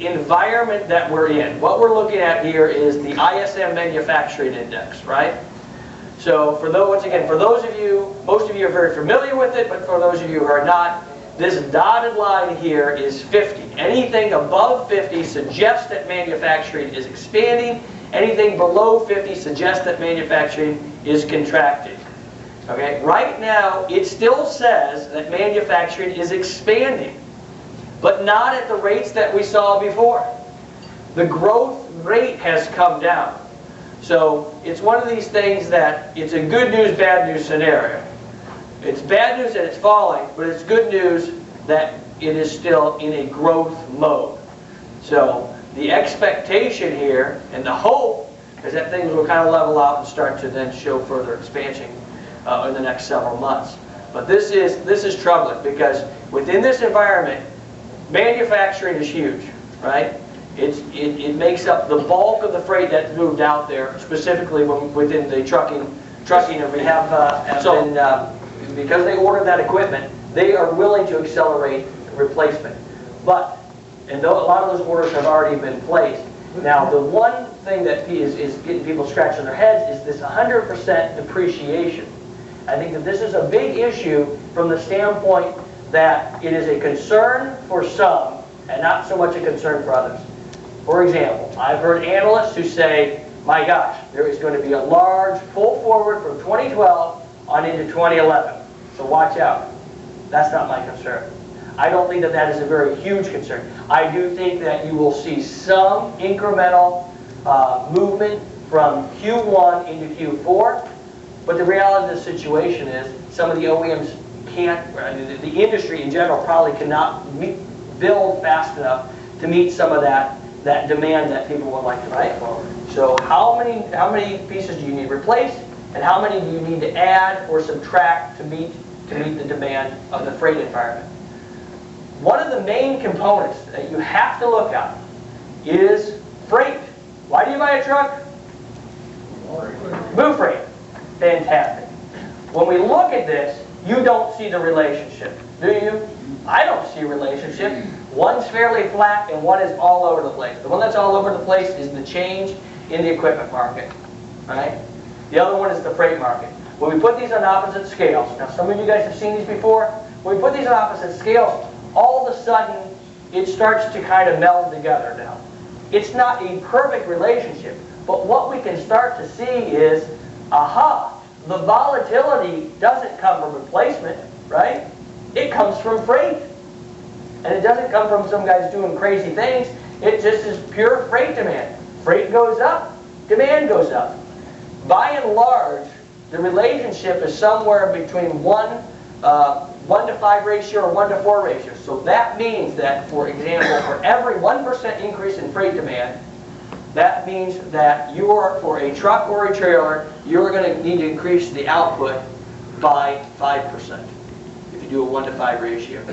the environment that we're in. What we're looking at here is the ISM Manufacturing Index, right? So once again, for those of you, most of you are very familiar with it, but for those of you who are not, this dotted line here is 50. Anything above 50 suggests that manufacturing is expanding. Anything below 50 suggests that manufacturing is contracting. Okay? Right now, it still says that manufacturing is expanding, but not at the rates that we saw before. The growth rate has come down. So it's one of these things that it's a good news, bad news scenario. It's bad news that it's falling, but it's good news that it is still in a growth mode. So the expectation here and the hope is that things will kind of level out and start to then show further expansion in the next several months. But this is troubling because within this environment, manufacturing is huge, right? It makes up the bulk of the freight that's moved out there, specifically within the trucking, and we have because they ordered that equipment, they are willing to accelerate replacement. And though a lot of those orders have already been placed, now the one thing that is getting people scratching their heads is this 100% depreciation. I think that this is a big issue from the standpoint that it is a concern for some and not so much a concern for others. For example, I've heard analysts who say, my gosh, there is going to be a large pull forward from 2012 on into 2011. So watch out. That's not my concern. I don't think that that is a very huge concern. I do think that you will see some incremental movement from Q1 into Q4, but the reality of the situation is some of the OEMs can't, the industry in general probably cannot build fast enough to meet some of that demand that people would like to buy for. So how many pieces do you need replaced, and how many do you need to add or subtract to meet the demand of the freight environment? One of the main components that you have to look at is freight. Why do you buy a truck? Move freight. Fantastic. When we look at this, you don't see the relationship, do you? I don't see a relationship. One's fairly flat and one is all over the place. The one that's all over the place is the change in the equipment market, right? The other one is the freight market. When we put these on opposite scales, now some of you guys have seen these before, when we put these on opposite scales, all of a sudden it starts to kind of meld together now. It's not a perfect relationship, but what we can start to see is, aha, the volatility doesn't come from replacement, right? It comes from freight. And it doesn't come from some guys doing crazy things. It just is pure freight demand. Freight goes up, demand goes up. By and large, the relationship is somewhere between 1 to 5 ratio or 1 to 4 ratio. So that means that, for example, for every 1% increase in freight demand, that means that you are, for a truck or a trailer, you're going to need to increase the output by 5% if you do a 1 to 5 ratio.